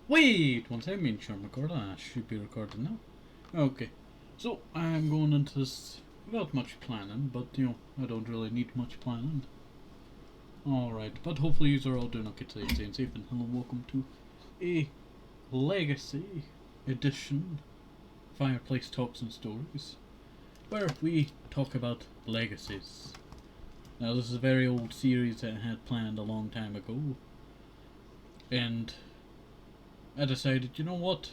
Wait, once I make sure I'm recording, I should be recording now. Okay, so I'm going into this without much planning, but you know, I don't really need much planning. Alright, but hopefully you are all doing okay today, staying safe, and hello and welcome to a Legacy Edition Fireplace Talks and Stories, where we talk about legacies. Now this is a very old series that I had planned a long time ago, and I decided, you know what,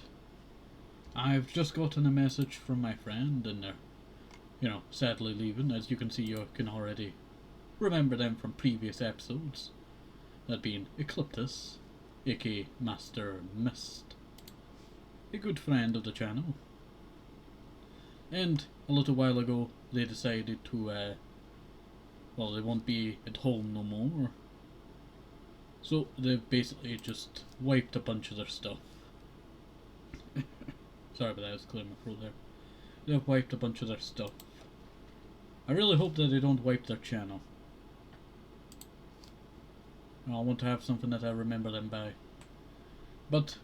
I've just gotten a message from my friend and they're, you know, sadly leaving. As you can see, you can already remember them from previous episodes. That being Ecliptiz, aka MasterMyst, a good friend of the channel. And a little while ago they decided to, well, they won't be at home no more. So they've basically just wiped a bunch of their stuff. Sorry about that, I was clearing my throat there. They've wiped a bunch of their stuff. I really hope that they don't wipe their channel. I want to have something that I remember them by. But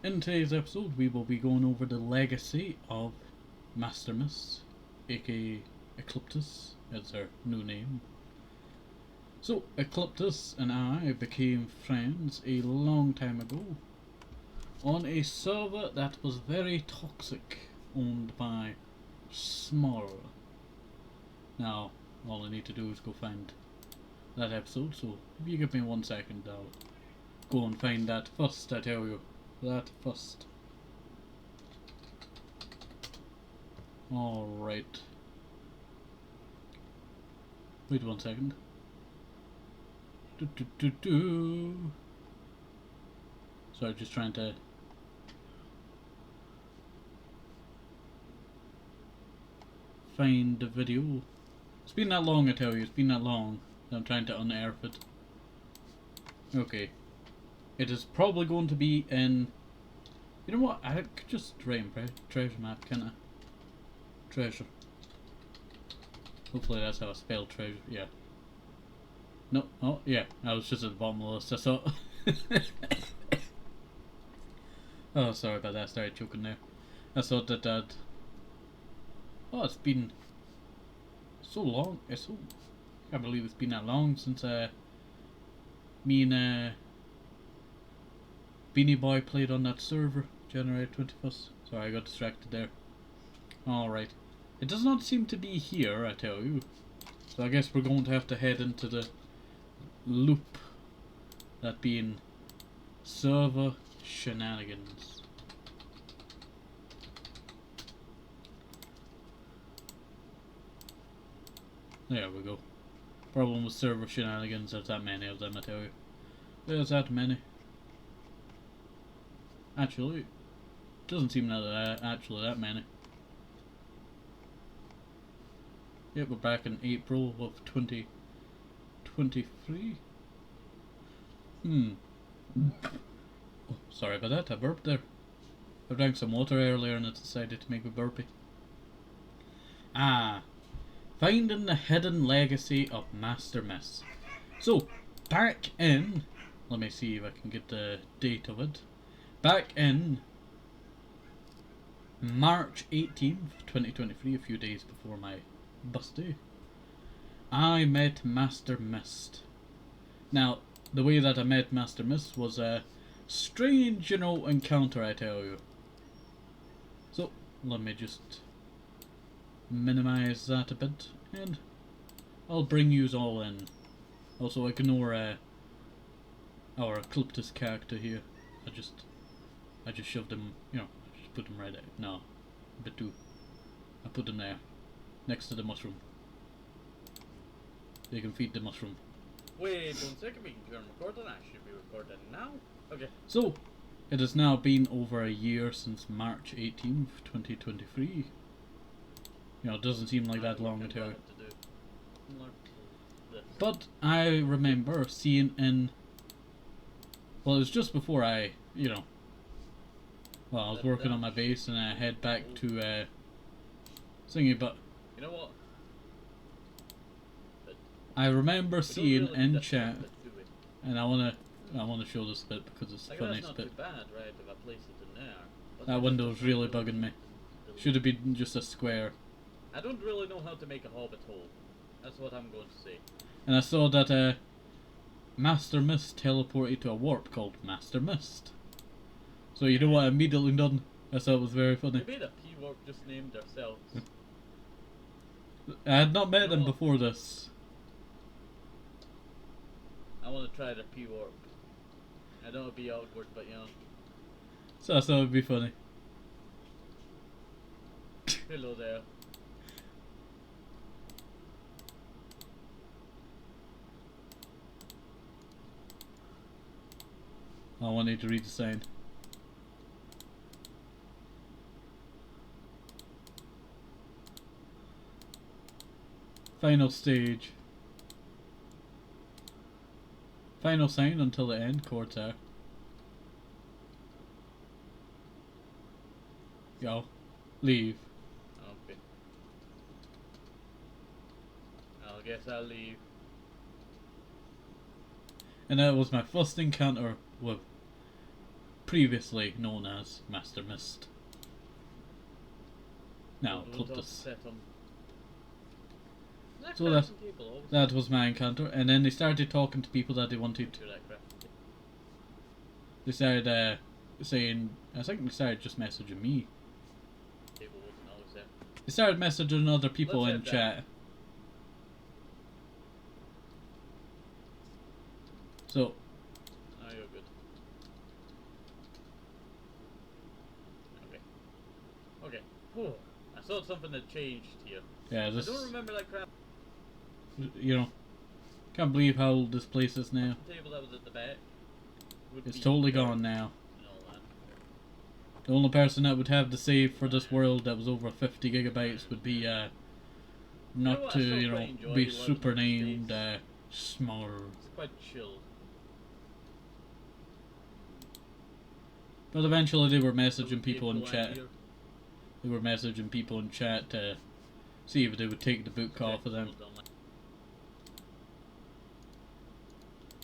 in today's episode we will be going over the legacy of MasterMyst, aka Ecliptiz, as her new name. So, Ecliptiz and I became friends a long time ago on a server that was very toxic, owned by Small. Now, all I need to do is go find that episode, so if you give me 1 second, I'll go and find that first, I tell you. That first. Alright. Wait 1 second. Sorry, just trying to find the video. It's been that long, I tell you, it's been that long that I'm trying to unearth it. Okay. It is probably going to be in... You know what, I could just write in treasure map, can't I? Treasure. Hopefully that's how I spell treasure, yeah. No, oh yeah, I was just at the bottom of the list, I thought. Oh, sorry about that, I started choking there. I thought that I'd... Oh, it's been so long, I can't believe it's been that long since me and Beanie Boy played on that server, January 21st. Sorry, I got distracted there. Alright. It does not seem to be here, I tell you. So I guess we're going to have to head into the loop, that being server shenanigans. There we go. Problem with server shenanigans, there's that many of them, I tell you. There's that many. Actually, it doesn't seem that actually that many. Yep, we're back in April of 2023. Oh, sorry about that, I burped there. I drank some water earlier and it decided to make me burpy. Finding the hidden legacy of MasterMyst. So, back in... Let me see if I can get the date of it. Back in March 18th, 2023, a few days before my birthday, I met MasterMyst. Now, the way that I met MasterMyst was a strange, you know, encounter, I tell you. So, let me just minimize that a bit, and I'll bring yous all in. Also, ignore our Ecliptiz character here. I just shoved him, you know, I just put him right there. No, a bit too. I put him there, next to the mushroom. You can feed the mushroom. Wait 1 second, we can record I should be recording now. Okay. So, it has now been over a year since March 18th, 2023. You know, it doesn't seem like that long ago. But I remember seeing in... Well, it was just before I, you know... Well, I was working on my bass and I head back to singing, but... You know what? I remember seeing in chat, and I wanna I want to show this bit because it's the Like, funniest that's not bit. too bad, right, if I place it in there. But That window's really bugging me. Should have been just a square. I don't really know how to make a hobbit hole. That's what I'm going to say. And I saw that MasterMyst teleported to a warp called MasterMyst. So you know what I immediately done? I thought it was very funny. They made a P-warp just named themselves. I had not met them before this. I want to try the P-warp. I know it'd be awkward, but you know. So I thought it'd be funny. Hello there. I wanted to read the sign. Final stage. Final sign until the end, quarter. Go. Leave. Okay. I guess I'll leave. And that was my first encounter with previously known as MasterMyst. Now, Ecliptiz. So that was my encounter, and then they started talking to people that they wanted. They started saying, I think they started just messaging me. They started messaging other people in chat. So. Oh, you're good. Okay. Okay. Whew. I saw something that changed here. Yeah, this. I don't remember that crap. You know, can't believe how old this place is now. The table that was at the back. It's totally gone now. The only person that would have the save for this world that was over 50 gigabytes would be not to, you know, be super named Smar. It's quite chill. But eventually they were messaging people in chat. They were messaging people in chat to see if they would take the book off of them.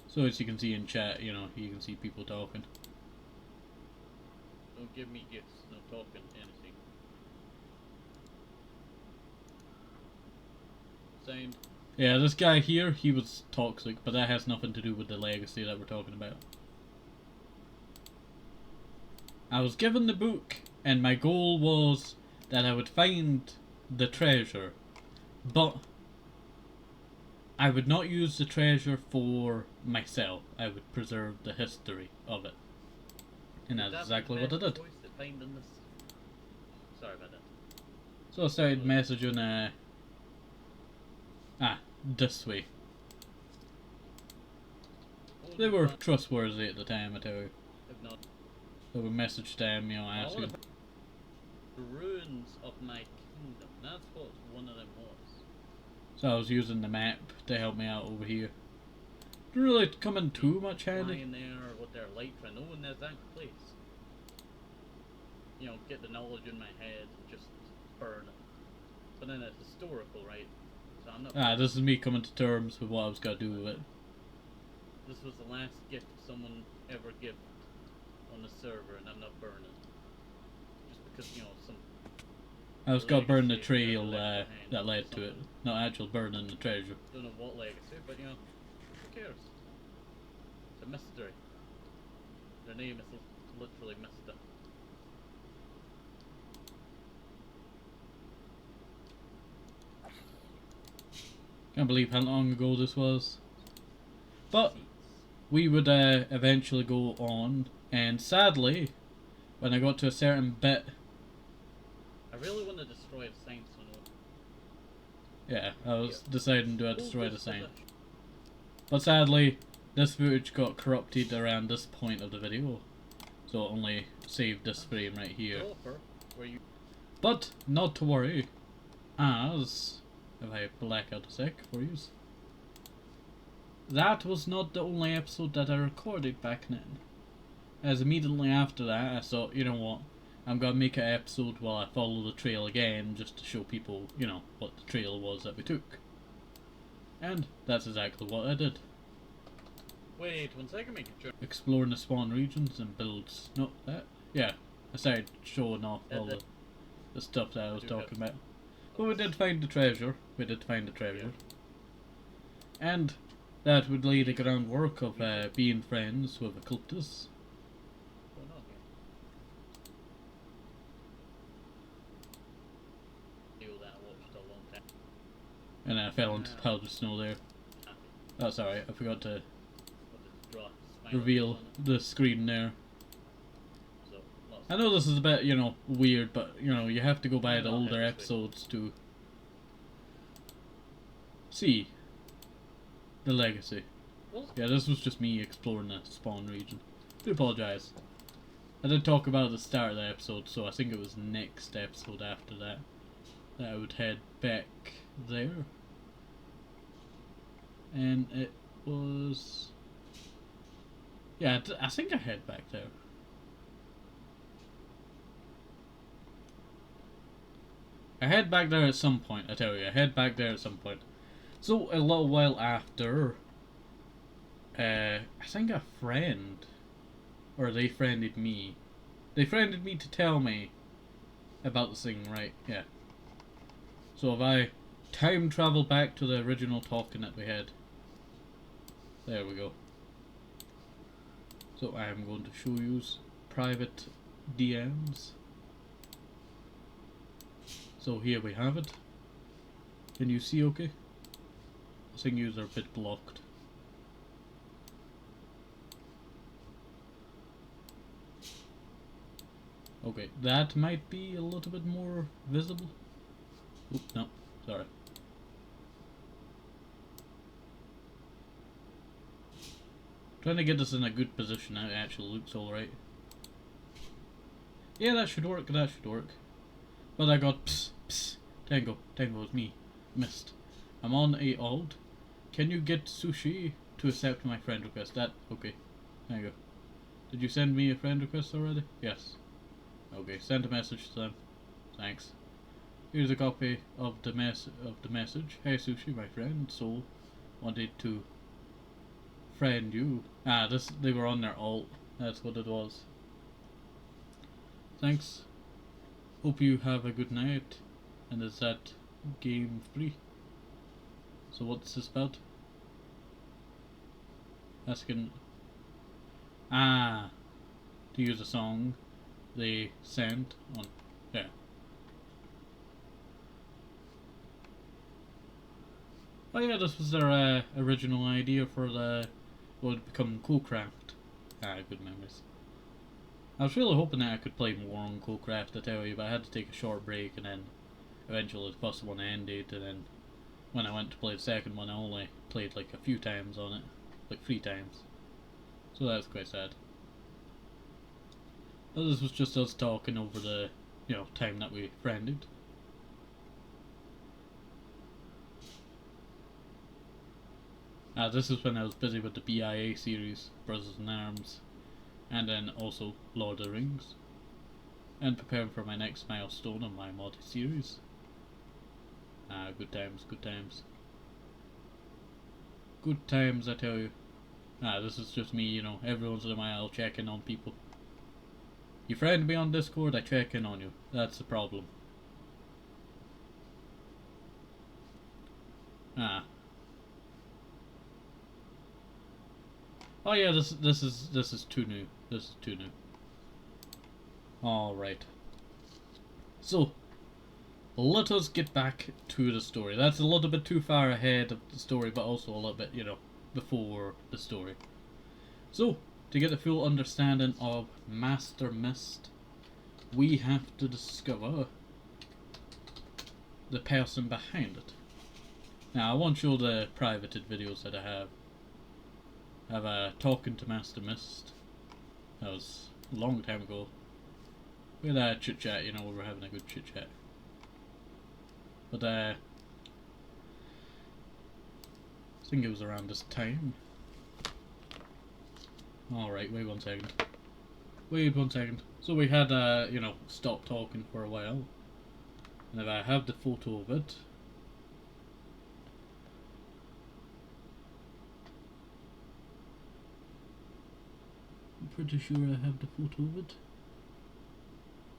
So as you can see in chat, you know, you can see people talking. Don't give me gifts, no talking, anything. Signed. Yeah, this guy here, he was toxic, but that has nothing to do with the legacy that we're talking about. I was given the book, and my goal was that I would find the treasure, but I would not use the treasure for myself. I would preserve the history of it. And that's exactly what I did. Sorry about that. So I started messaging, this way. They were trustworthy at the time, I tell you. If not, So we messaged them, you know, asking. The ruins of my kingdom. That's what one of them was. So I was using the map to help me out over here. Didn't really come in too much handy. Lying there with their light friend. Oh, and there's that place. You know, get the knowledge in my head and just burn it. But then it's historical, right? So I'm not. This is me coming to terms with what I was gonna do with it. This was the last gift someone ever gave on the server, and I'm not burning. Just because, you know, some. I was gonna burn the trail that led to it, not actual burning the treasure. Don't know what legacy, but you know, who cares? It's a mystery. Their name is literally Mister. Can't believe how long ago this was. But we would eventually go on, and sadly, when I got to a certain bit. I really want to destroy the science one. Yeah, I was deciding to destroy the sign. But sadly, this footage got corrupted around this point of the video, so it only saved this frame right here. But not to worry, as if I black out a sec for you. That was not the only episode that I recorded back then. As immediately after that, I thought, you know what, I'm gonna make an episode while I follow the trail again, just to show people, you know, what the trail was that we took. And that's exactly what I did. Wait 1 second, making sure. Exploring the spawn regions and builds. No, that. Yeah, I started showing off all the stuff that I was talking about. But we did find the treasure. We did find the treasure. And that would lay the groundwork of being friends with Ecliptiz. And I fell into the pile of snow there. Oh, sorry, I forgot to reveal the screen there. I know this is a bit, weird, but, you have to go by the older episodes to see the legacy. Yeah, this was just me exploring the spawn region. I do apologise. I did talk about at the start of the episode, so I think it was next episode after that I would head back there. And it was... yeah, I think I head back there. I head back there at some point, I tell you. I head back there at some point. So, a little while after, I think a friend, or they friended me. They friended me to tell me about this thing, right? Yeah. So if I time travel back to the original talking that we had. There we go. So I am going to show you private DMs. So here we have it. Can you see okay? I think yous are a bit blocked. Okay, that might be a little bit more visible. Oops, no, sorry. Trying to get this in a good position now, it actually looks alright. Yeah, that should work, that should work. But I got psst, Tango is me, Myst. I'm on a alt. Can you get Sushi to accept my friend request? That, okay, there you go. Did you send me a friend request already? Yes. Okay, send a message to them. Thanks. Here's a copy of the message. Hey Sushi, my friend, so wanted to friend you. Ah, they were on their alt. That's what it was. Thanks. Hope you have a good night. And is that game free? So what's this about? Asking to use a song they sent on Oh yeah, this was their original idea for what would become Coolcraft. Good memories. I was really hoping that I could play more on Coolcraft, I tell you, but I had to take a short break, and then eventually the first one ended, and then when I went to play the second one I only played like a few times on it. Like 3 times. So that was quite sad. But this was just us talking over the, time that we friended. This is when I was busy with the BIA series, Brothers in Arms, and then also Lord of the Rings, and preparing for my next milestone on my mod series. Good times, good times. Good times, I tell you. This is just me, every once in a while checking on people. You friend me on Discord, I check in on you. That's the problem. Oh yeah, this is too new. This is too new. Alright. So, let us get back to the story. That's a little bit too far ahead of the story, but also a little bit, before the story. So, to get a full understanding of MasterMyst, we have to discover the person behind it. Now, I won't show the privated videos that I have. Talking to MasterMyst. That was a long time ago. We had a chit chat, we were having a good chit chat. But I think it was around this time. Alright, wait 1 second. Wait 1 second. So we had stopped talking for a while. And if I have the photo of it, pretty sure I have the photo of it.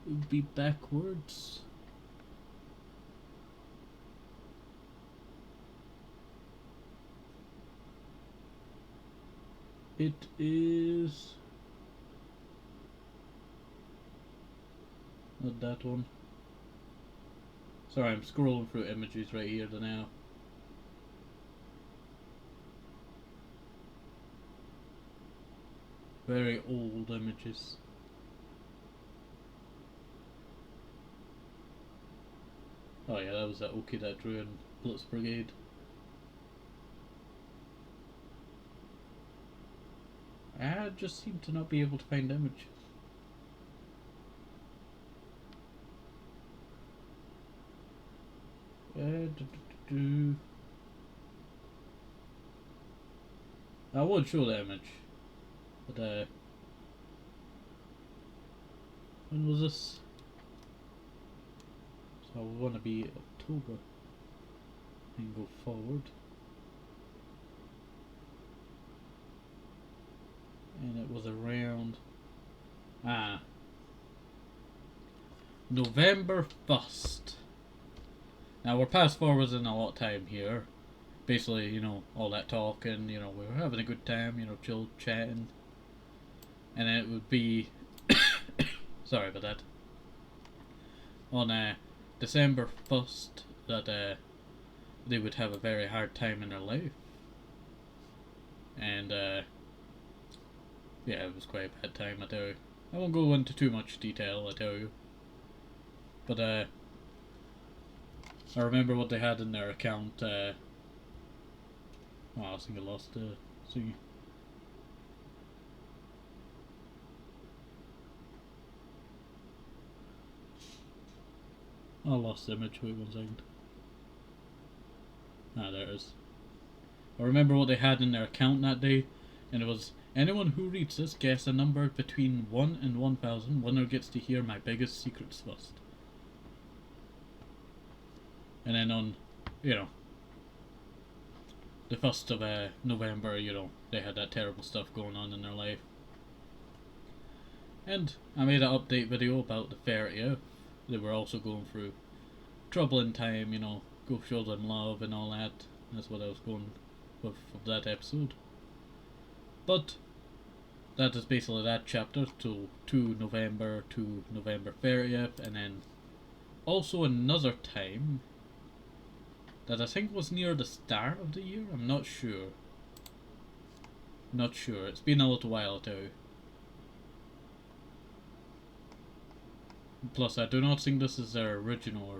It would be backwards. It is not that one. Sorry, I'm scrolling through images right here now. Very old images. Oh yeah, that was that Oki that drew in Blitz Brigade. I just seem to not be able to find image. I would show the image, but when was this? So I want to be October and go forward, and it was around November 1st. Now we're fast forwarding a lot of time here. Basically, you know, all that talking, you know, we were having a good time, you know, chill chatting. And then it would be sorry about that. On December 1st that they would have a very hard time in their life. And yeah, it was quite a bad time, I tell you. I won't go into too much detail, I tell you. But I remember what they had in their account. Oh, I think I lost the thingy. I lost the image, wait 1 second. Ah, there it is. I remember what they had in their account that day, and it was, anyone who reads this guess a number between 1 and 1000, winner gets to hear my biggest secrets first. And then on, you know, the 1st of November, you know, they had that terrible stuff going on in their life. And I made an update video about the 30th. They were also going through troubling time, you know, go show them love and all that. That's what I was going with that episode. But that is basically that chapter to November 30th, and then also another time that I think was near the start of the year. I'm not sure. Not sure. It's been a little while too. Plus, I do not think this is their original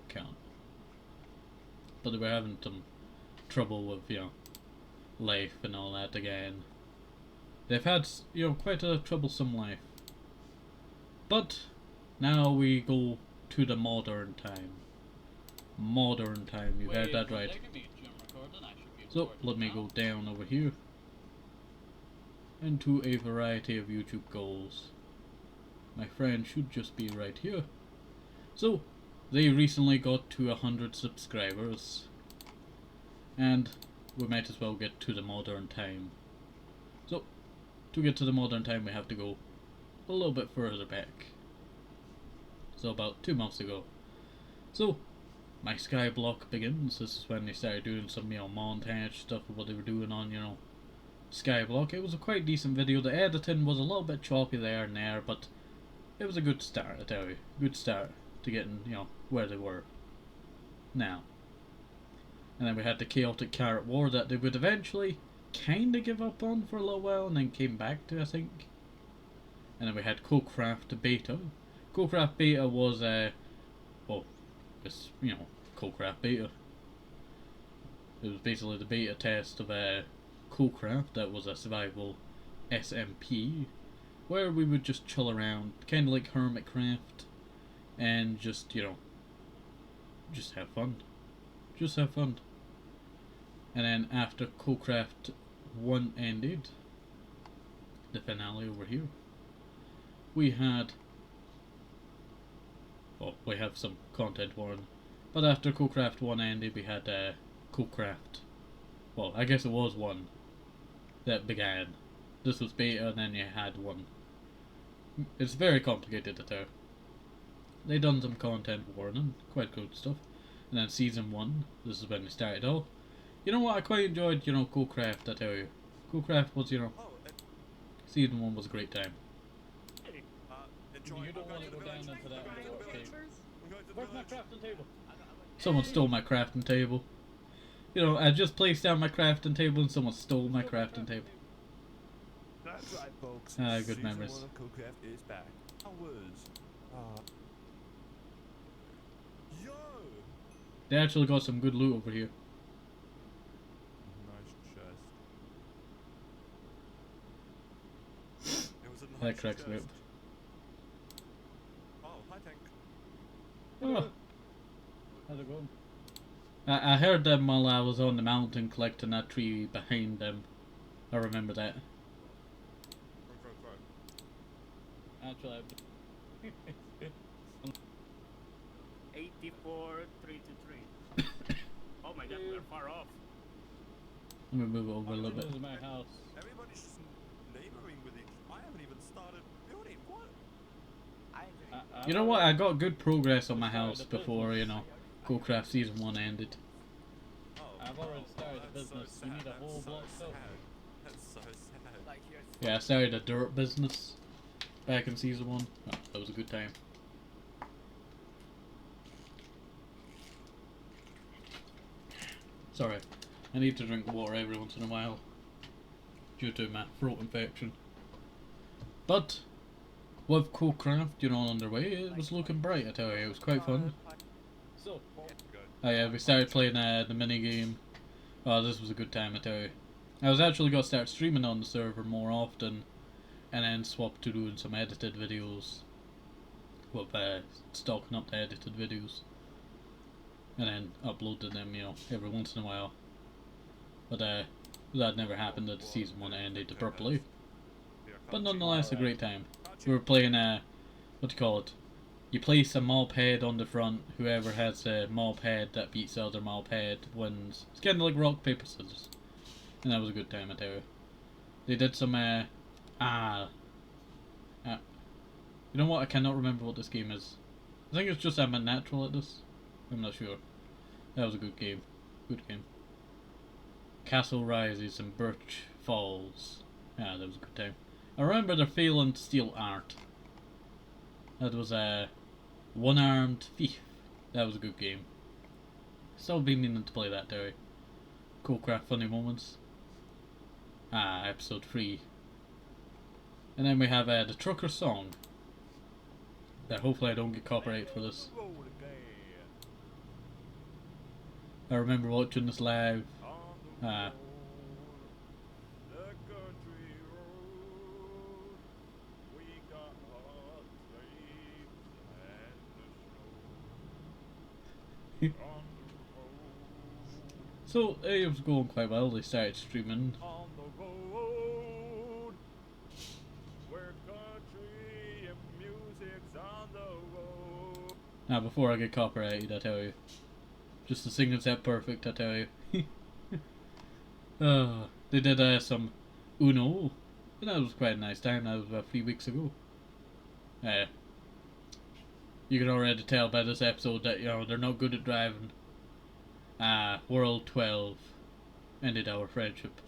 account. But they were having some trouble with, you know, life and all that again. They've had, you know, quite a troublesome life. But now we go to the modern time. Modern time, you heard that right. So, let me go down over here into a variety of YouTube goals. My friend should just be right here. So, they recently got to 100 subscribers, and we might as well get to the modern time. So, to get to the modern time we have to go a little bit further back. So about 2 months ago. So, my Skyblock begins. This is when they started doing some, you know, montage stuff of what they were doing on, you know, Skyblock. It was a quite decent video. The editing was a little bit choppy there and there, but it was a good start, I tell you. Good start to getting, you know, where they were now. And then we had the Chaotic Carrot War that they would eventually kind of give up on for a little while and then came back to, I think. And then we had Cocraft Beta. Cocraft Beta was, well, it's, you know, Cocraft Beta. It was basically the beta test of Cocraft. That was a survival SMP where we would just chill around, kind of like Hermitcraft, and just, you know, just have fun. Just have fun. And then after Cocraft 1 ended, the finale over here, we had, well, we have some content warning, but after Cocraft 1 ended, we had Cocraft, well, I guess it was 1 that began. This was beta, and then you had 1. It's very complicated to tell. They done some content warning, quite good stuff. And then season 1, this is when they started all. You know what, I quite enjoyed, Co-Craft, I tell you. Co-Craft was, season 1 was a great time. You don't want to go down into that underwater cave. Where's my crafting table? Someone stole my crafting table. I just placed down my crafting table and someone stole my crafting table. That's right, folks. Good memories. Season 1 of Co-Craft is back. Yo! They actually got some good loot over here. Nice chest. It was a That nice cracks me up. chest. Oh, hi Tank. Oh, How's it going? I heard them while I was on the mountain collecting that tree behind them. I remember that. Actually, I've 84, 323. Oh my god, we're far off. Let me move it over a little bit. This is my house. Everybody's just neighboring with each. I haven't even started building. What? You know what? I got good progress on my house before, Co-Craft season 1 ended. Oh, I've already started a that's so business. You need a sad, whole that's so block sad. of That's so sad. Yeah, I started a dirt business back in season 1. Oh, that was a good time. Sorry, I need to drink water every once in a while due to my throat infection. But with Co-Craft, underway, it was looking bright. I tell you, it was quite fun. So, Oh yeah, we started playing the mini game. Oh, this was a good time. I tell you, I was actually gonna start streaming on the server more often, and then swap to doing some edited videos. With stocking up the edited videos, and then uploading them, every once in a while. But that never happened. That season 1 ended abruptly. But nonetheless, a great time. We were playing what do you call it? You place a moped on the front. Whoever has a moped that beats the other moped wins. It's kind of like rock paper scissors, and that was a good time. I tell you. They did some you know what? I cannot remember what this game is. I think it's just I'm a natural at this. I'm not sure. That was a good game. Good game. Castle Rises and Birch Falls. Yeah, that was a good time. I remember they're failing to steal art. That was a one-armed thief. That was a good game. Still been meaning to play that, Terry. Co-Craft funny moments. Episode 3. And then we have the Trucker song. That hopefully I don't get copyright for this. I remember watching this live. So it was going quite well. They started streaming. On the road, where country and music's on the road. Now, before I get copyrighted, I tell you. Just the singing's that perfect, I tell you. They did some Uno. And that was quite a nice time. That was about 3 weeks ago. You can already tell by this episode that, they're not good at driving. World 12 ended our friendship.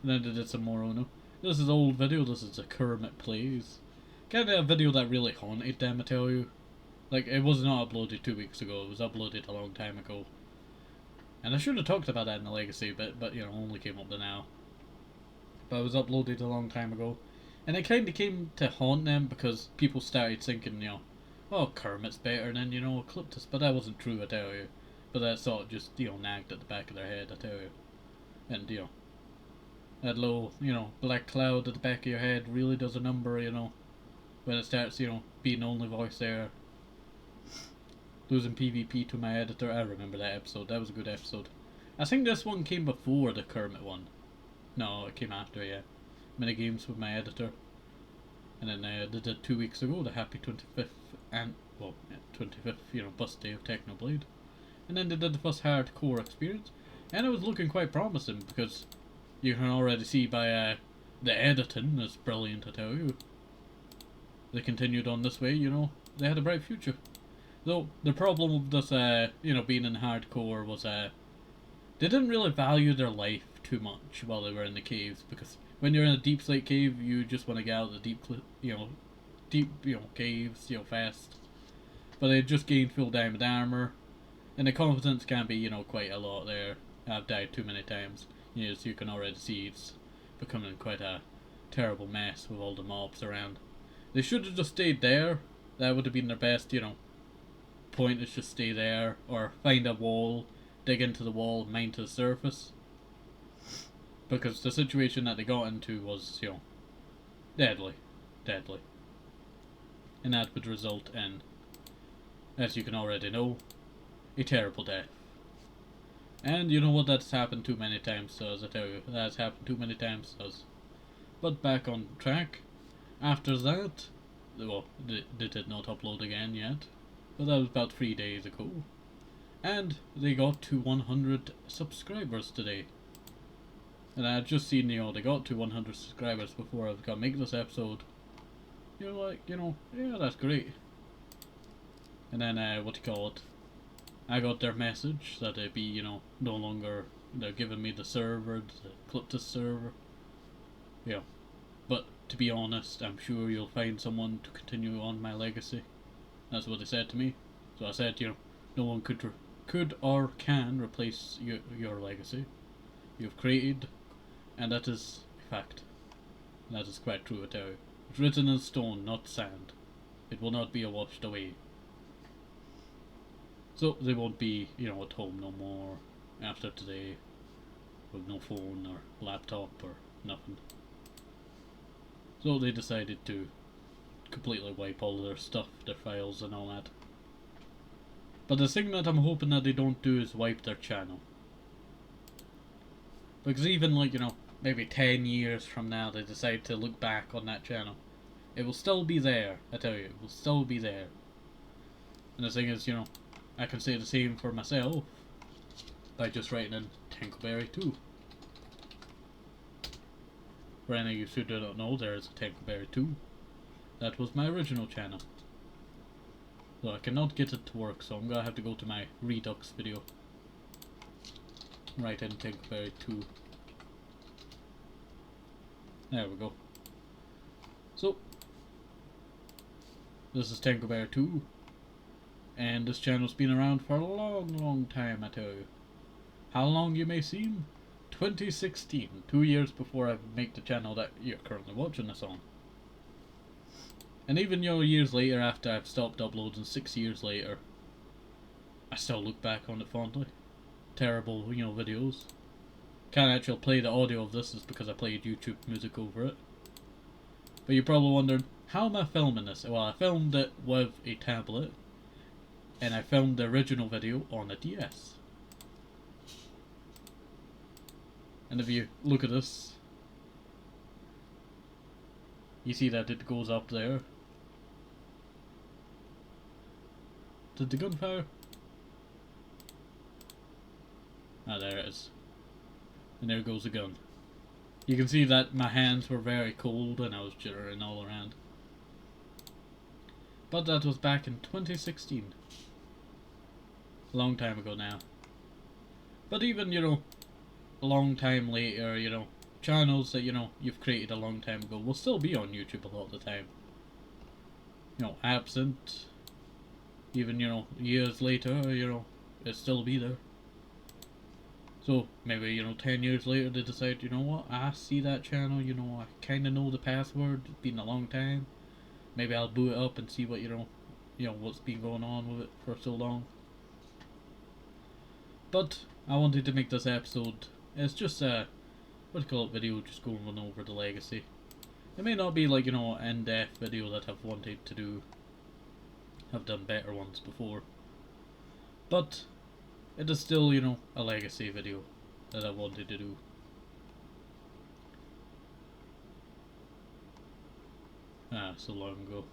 And then they did some more Uno. This is old video. This is a Kermit Plays. Kind of a video that really haunted them, I tell you. Like, it was not uploaded 2 weeks ago. It was uploaded a long time ago. And I should have talked about that in the Legacy, but only came up to now. But it was uploaded a long time ago. And it kind of came to haunt them because people started thinking, oh, Kermit's better than, Ecliptiz. But that wasn't true, I tell you. But that sort of just, nagged at the back of their head, I tell you. And, that little, black cloud at the back of your head really does a number, when it starts, being the only voice there. Losing PvP to my editor, I remember that episode. That was a good episode. I think this one came before the Kermit one. No, it came after, yeah. Minigames with my editor. And then they did 2 weeks ago, the happy 25th and, 25th, bus day of Technoblade. And then they did the first hardcore experience. And it was looking quite promising because you can already see by the editing is brilliant, I tell you. They continued on this way, you know, they had a bright future. Though, the problem with this, you know, being in hardcore was, they didn't really value their life too much while they were in the caves, because when you're in a deep slate cave, you just want to get out of the deep, caves, you know, fast. But they just gained full diamond armor, and the confidence can be, you know, quite a lot there. I've died too many times. You know, as you can already see, it's becoming quite a terrible mess with all the mobs around. They should have just stayed there. That would have been their best, you know, point is just stay there, or find a wall, dig into the wall, mine to the surface. Because the situation that they got into was, you know, deadly. And that would result in, as you can already know, a terrible death. And you know what, that's happened too many times to us, I tell you. That's happened too many times to us. But back on track. After that, well, they did not upload again yet. But that was about 3 days ago. And they got to 100 subscribers today. And I had just seen, you know, they got to 100 subscribers before I was gonna make this episode. You're like, you know, yeah, that's great. And then, I got their message that they'd be, you know, no longer, they're giving me the server, the Ecliptiz server. Yeah. But, to be honest, I'm sure you'll find someone to continue on my legacy. That's what they said to me. So I said, you know, no one could or can replace your legacy you've created, and that is a fact. And that is quite true, I tell you. It's written in stone, not sand. It will not be washed away. So they won't be, you know, at home no more after today, with no phone or laptop or nothing. So they decided to completely wipe all their stuff, their files and all that. But the thing that I'm hoping that they don't do is wipe their channel. Because even, like, you know, maybe 10 years from now they decide to look back on that channel, it will still be there, I tell you, it will still be there. And the thing is, you know, I can say the same for myself by just writing in TenkoBerry 2. For any of you who do not know, there is a TenkoBerry 2. That was my original channel. So I cannot get it to work, so I'm gonna have to go to my Redux video. Write in TenkoBerry 2. There we go. So, this is TenkoBerry 2. And this channel's been around for a long time, I tell you. How long you may seem? 2016, 2 years before I make the channel that you're currently watching this on. And even, you know, years later, after I've stopped uploading, 6 years later, I still look back on it fondly. Terrible, you know, videos. Can't actually play the audio of this, is because I played YouTube music over it. But you're probably wondering, how am I filming this? Well, I filmed it with a tablet, and I filmed the original video on a DS. And if you look at this, you see that it goes up there. Did the gun fire? Ah, there it is. And there goes the gun. You can see that my hands were very cold and I was jittering all around. But that was back in 2016. A long time ago now. But even, you know, a long time later, you know, channels that, you know, you've created a long time ago will still be on YouTube a lot of the time. You know, absent. Even, you know, years later, you know, it'll still be there. So, maybe, you know, 10 years later they decide, you know what, I see that channel, you know, I kinda know the password, it's been a long time. Maybe I'll boot it up and see what, you know, what's been going on with it for so long. But, I wanted to make this episode, it's just a, video, just going over the legacy. It may not be like, you know, an in-depth video that I've wanted to do. I've done better ones before. But, it is still, you know, a legacy video that I wanted to do. Ah, so long ago.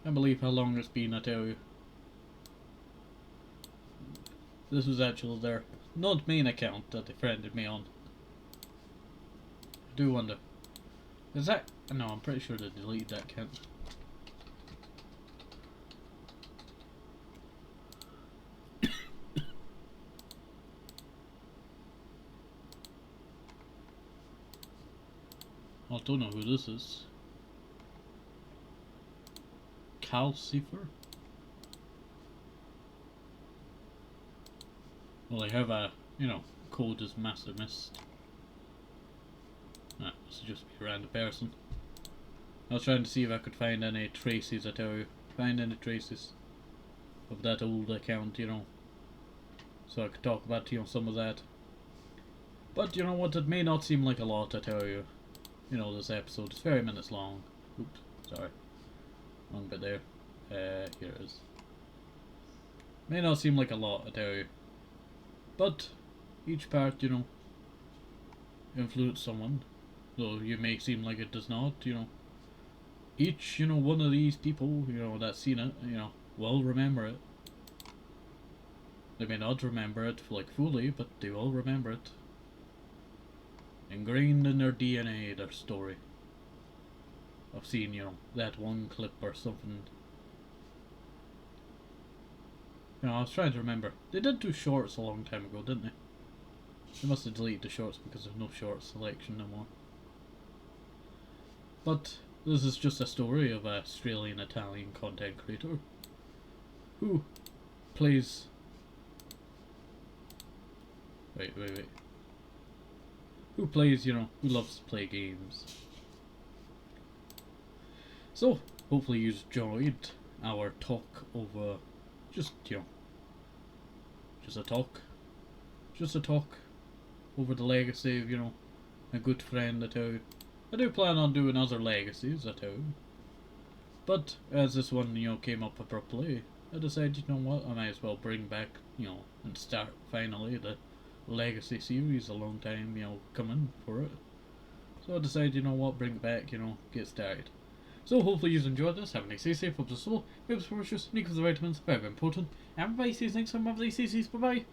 I believe how long it's been, I tell you. This was actually their not main account that they friended me on. do wonder. Is that... No, I'm pretty sure they deleted that account. I don't know who this is. Calcifer? Well, they have a, you know, code as MasterMyst. Nah, this is just be a random person. I was trying to see if I could find any traces, I tell you. Find any traces of that old account, you know. So I could talk about, you know, some of that. But, you know what, it may not seem like a lot, I tell you. You know, this episode is 30 minutes long. Oops, sorry. Wrong bit there. Here it is. May not seem like a lot, I tell you. But, each part, you know, influence someone. Though you may seem like it does not, you know. Each, you know, one of these people, you know, that's seen it, you know, will remember it. They may not remember it, like, fully, but they will remember it. Ingrained in their DNA, their story. I've seen, you know, that one clip or something. You know, I was trying to remember. They did do shorts a long time ago, didn't they? They must have deleted the shorts because there's no short selection no more. But this is just a story of an Australian-Italian content creator who plays... Wait. Who plays, you know, who loves to play games. So, hopefully you enjoyed our talk over, just, you know, just a talk over the legacy of, you know, a good friend, I tell you. I do plan on doing other legacies, I tell you. But, as this one, you know, came up abruptly, I decided, you know what, I might as well bring back, you know, and start, finally, the legacy series. A long time, you know, coming for it. So I decided, you know what, bring it back, you know, get started. So hopefully you've enjoyed this. Have a nice day, safe, hope the soul, hope the precious, sneak of the vitamins, very important. Everybody sees next time, have a nice day, bye bye.